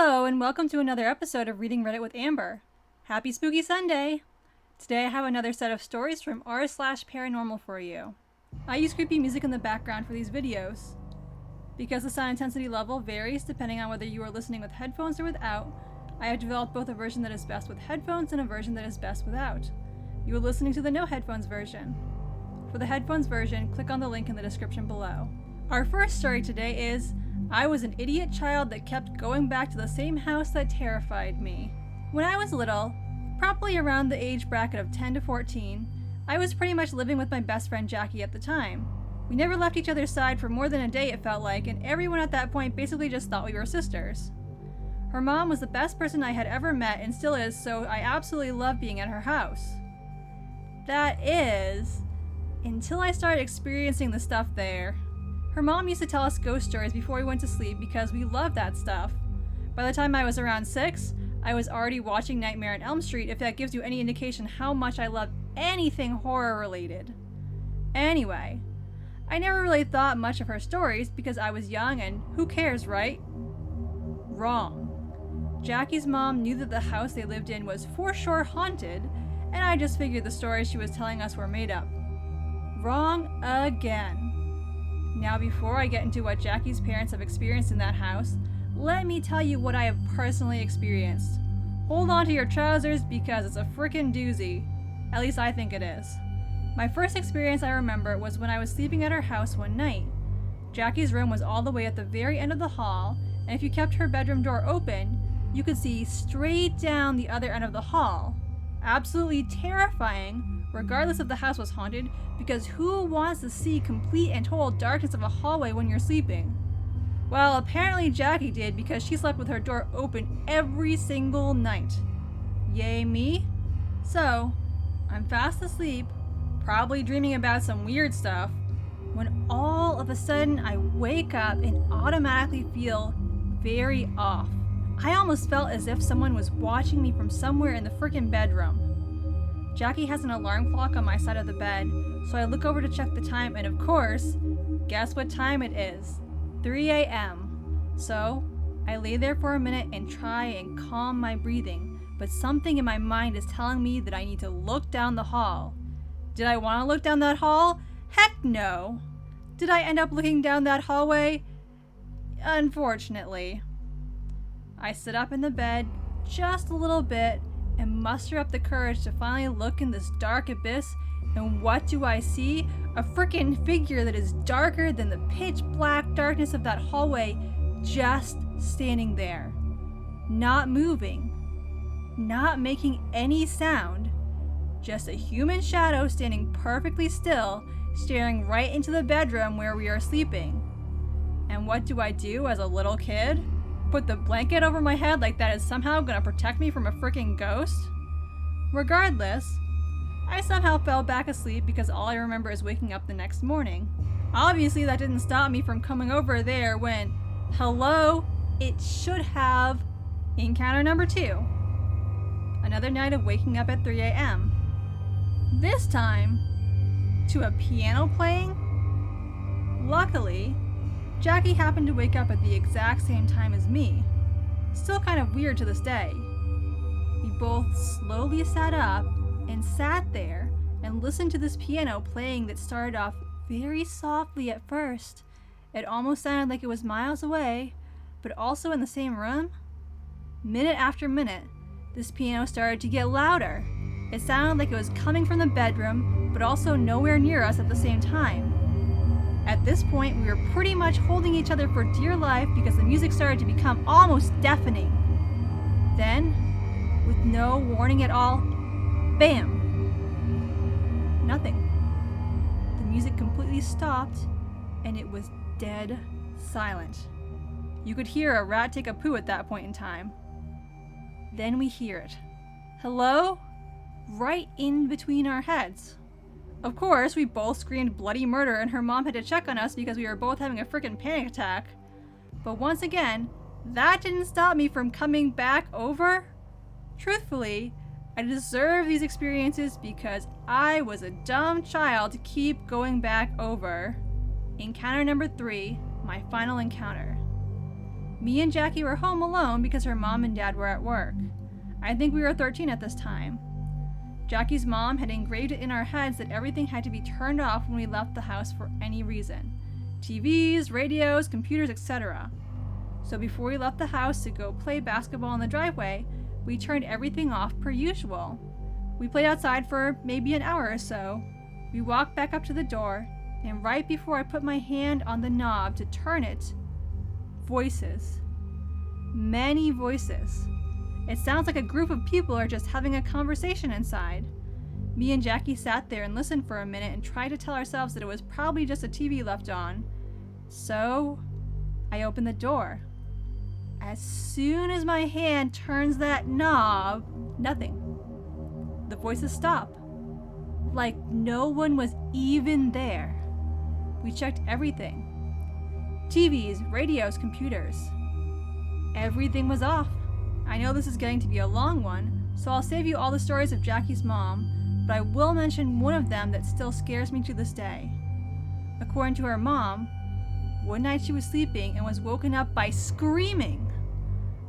Hello, and welcome to another episode of Reading Reddit with Amber. Happy Spooky Sunday! Today I have another set of stories from r/paranormal for you. I use creepy music in the background for these videos. Because the sound intensity level varies depending on whether you are listening with headphones or without, I have developed both a version that is best with headphones and a version that is best without. You are listening to the no headphones version. For the headphones version, click on the link in the description below. Our first story today is I was an idiot child that kept going back to the same house that terrified me. When I was little, probably around the age bracket of 10 to 14, I was pretty much living with my best friend Jackie at the time. We never left each other's side for more than a day, it felt like, and everyone at that point basically just thought we were sisters. Her mom was the best person I had ever met and still is, so I absolutely loved being at her house. That is, until I started experiencing the stuff there. Her mom used to tell us ghost stories before we went to sleep because we loved that stuff. By the time I was around 6, I was already watching Nightmare on Elm Street, if that gives you any indication how much I love anything horror related. Anyway, I never really thought much of her stories because I was young and who cares, right? Wrong. Jackie's mom knew that the house they lived in was for sure haunted, and I just figured the stories she was telling us were made up. Wrong again. Now, before I get into what Jackie's parents have experienced in that house, let me tell you what I have personally experienced. Hold on to your trousers because it's a frickin' doozy. At least I think it is. My first experience I remember was when I was sleeping at her house one night. Jackie's room was all the way at the very end of the hall, and if you kept her bedroom door open, you could see straight down the other end of the hall. Absolutely terrifying, regardless if the house was haunted, because who wants to see complete and total darkness of a hallway when you're sleeping? Well, apparently Jackie did because she slept with her door open every single night. Yay me. So, I'm fast asleep, probably dreaming about some weird stuff, when all of a sudden I wake up and automatically feel very off. I almost felt as if someone was watching me from somewhere in the frickin' bedroom. Jackie has an alarm clock on my side of the bed, so I look over to check the time, and of course, guess what time it is? 3 a.m. So, I lay there for a minute and try and calm my breathing, but something in my mind is telling me that I need to look down the hall. Did I want to look down that hall? Heck no! Did I end up looking down that hallway? Unfortunately. I sit up in the bed just a little bit and muster up the courage to finally look in this dark abyss, and what do I see? A frickin' figure that is darker than the pitch black darkness of that hallway, just standing there. Not moving. Not making any sound. Just a human shadow standing perfectly still, staring right into the bedroom where we are sleeping. And what do I do as a little kid? Put the blanket over my head like that is somehow gonna protect me from a freaking ghost? Regardless, I somehow fell back asleep because all I remember is waking up the next morning. Obviously that didn't stop me from coming over there when, hello, it should have. Encounter number 2. Another night of waking up at 3 a.m. This time, to a piano playing? Luckily, Jackie happened to wake up at the exact same time as me. Still kind of weird to this day. We both slowly sat up and sat there and listened to this piano playing that started off very softly at first. It almost sounded like it was miles away, but also in the same room. Minute after minute, this piano started to get louder. It sounded like it was coming from the bedroom, but also nowhere near us at the same time. At this point, we were pretty much holding each other for dear life because the music started to become almost deafening. Then, with no warning at all, bam! Nothing. The music completely stopped, and it was dead silent. You could hear a rat take a poo at that point in time. Then we hear it. Hello? Right in between our heads. Of course, we both screamed bloody murder and her mom had to check on us because we were both having a freaking panic attack. But once again, that didn't stop me from coming back over. Truthfully, I deserve these experiences because I was a dumb child to keep going back over. Encounter number 3, my final encounter. Me and Jackie were home alone because her mom and dad were at work. I think we were 13 at this time. Jackie's mom had engraved it in our heads that everything had to be turned off when we left the house for any reason. TVs, radios, computers, etc. So before we left the house to go play basketball in the driveway, we turned everything off per usual. We played outside for maybe an hour or so. We walked back up to the door, and right before I put my hand on the knob to turn it, voices. Many voices. It sounds like a group of people are just having a conversation inside. Me and Jackie sat there and listened for a minute and tried to tell ourselves that it was probably just a TV left on. So, I opened the door. As soon as my hand turns that knob, nothing. The voices stop. Like no one was even there. We checked everything. TVs, radios, computers. Everything was off. I know this is getting to be a long one, so I'll save you all the stories of Jackie's mom, but I will mention one of them that still scares me to this day. According to her mom, one night she was sleeping and was woken up by screaming.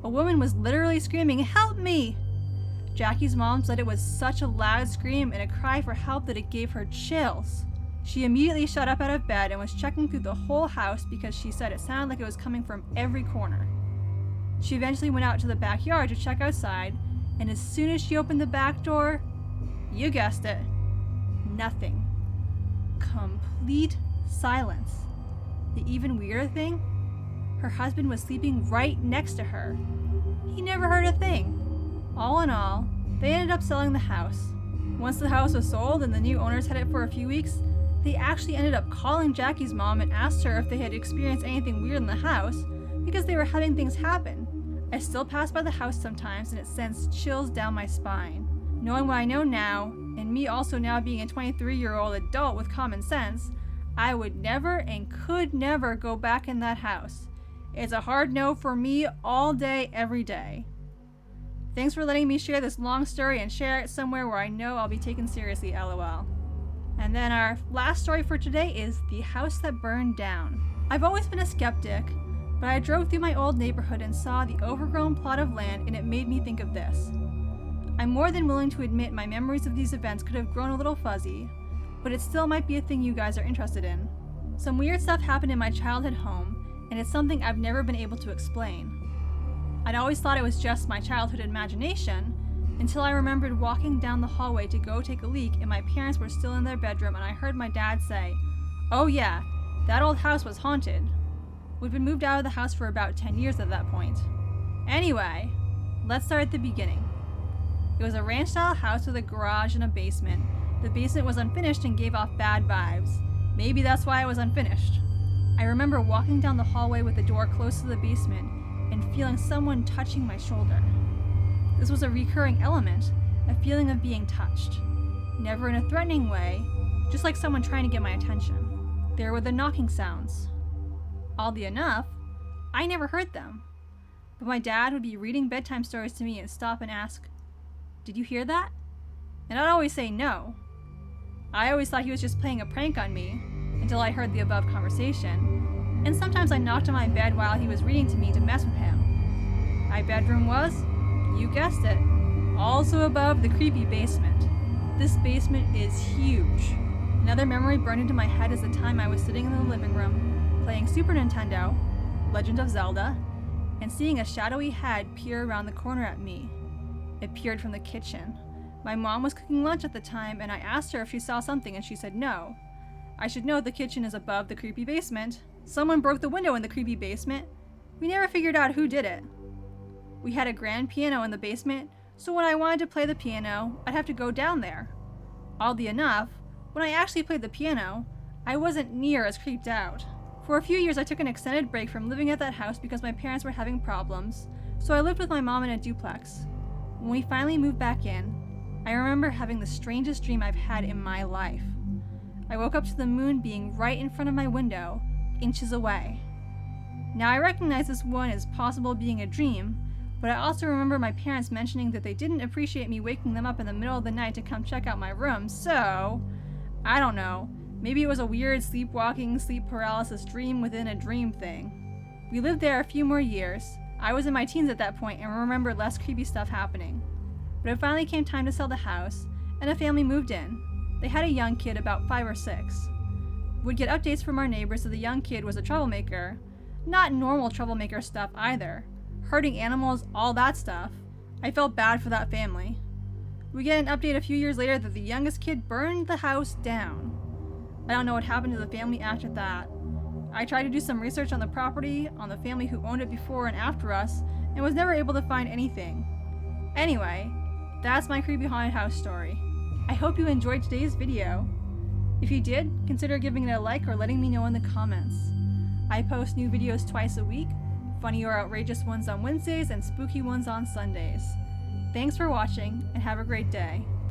A woman was literally screaming, "Help me!" Jackie's mom said it was such a loud scream and a cry for help that it gave her chills. She immediately shot up out of bed and was checking through the whole house because she said it sounded like it was coming from every corner. She eventually went out to the backyard to check outside, and as soon as she opened the back door, you guessed it, nothing. Complete silence. The even weirder thing, her husband was sleeping right next to her. He never heard a thing. All in all, they ended up selling the house. Once the house was sold and the new owners had it for a few weeks, they actually ended up calling Jackie's mom and asked her if they had experienced anything weird in the house because they were having things happen. I still pass by the house sometimes and it sends chills down my spine. Knowing what I know now, and me also now being a 23-year-old adult with common sense, I would never and could never go back in that house. It's a hard no for me all day, every day. Thanks for letting me share this long story and share it somewhere where I know I'll be taken seriously, LOL. And then our last story for today is The House That Burned Down. I've always been a skeptic, but I drove through my old neighborhood and saw the overgrown plot of land and it made me think of this. I'm more than willing to admit my memories of these events could have grown a little fuzzy, but it still might be a thing you guys are interested in. Some weird stuff happened in my childhood home, and it's something I've never been able to explain. I'd always thought it was just my childhood imagination, until I remembered walking down the hallway to go take a leak and my parents were still in their bedroom and I heard my dad say, "Oh yeah, that old house was haunted." We'd been moved out of the house for about 10 years at that point. Anyway, let's start at the beginning. It was a ranch-style house with a garage and a basement. The basement was unfinished and gave off bad vibes. Maybe that's why it was unfinished. I remember walking down the hallway with the door close to the basement and feeling someone touching my shoulder. This was a recurring element, a feeling of being touched. Never in a threatening way, just like someone trying to get my attention. There were the knocking sounds. Oddly enough, I never heard them. But my dad would be reading bedtime stories to me and stop and ask, "Did you hear that?" And I'd always say no. I always thought he was just playing a prank on me until I heard the above conversation, and sometimes I knocked on my bed while he was reading to me to mess with him. My bedroom was, you guessed it, also above the creepy basement. This basement is huge. Another memory burned into my head is the time I was sitting in the living room, playing Super Nintendo, Legend of Zelda, and seeing a shadowy head peer around the corner at me. It peered from the kitchen. My mom was cooking lunch at the time, and I asked her if she saw something, and she said no. I should note the kitchen is above the creepy basement. Someone broke the window in the creepy basement. We never figured out who did it. We had a grand piano in the basement, so when I wanted to play the piano, I'd have to go down there. Oddly enough, when I actually played the piano, I wasn't near as creeped out. For a few years I took an extended break from living at that house because my parents were having problems, so I lived with my mom in a duplex. When we finally moved back in, I remember having the strangest dream I've had in my life. I woke up to the moon being right in front of my window, inches away. Now I recognize this one as possible being a dream, but I also remember my parents mentioning that they didn't appreciate me waking them up in the middle of the night to come check out my room, so I don't know. Maybe it was a weird sleepwalking, sleep paralysis dream within a dream thing. We lived there a few more years. I was in my teens at that point and remember less creepy stuff happening. But it finally came time to sell the house, and a family moved in. They had a young kid about 5 or 6. We'd get updates from our neighbors that the young kid was a troublemaker. Not normal troublemaker stuff either. Hurting animals, all that stuff. I felt bad for that family. We get an update a few years later that the youngest kid burned the house down. I don't know what happened to the family after that. I tried to do some research on the property, on the family who owned it before and after us, and was never able to find anything. Anyway, that's my creepy haunted house story. I hope you enjoyed today's video. If you did, consider giving it a like or letting me know in the comments. I post new videos twice a week, funny or outrageous ones on Wednesdays and spooky ones on Sundays. Thanks for watching, and have a great day.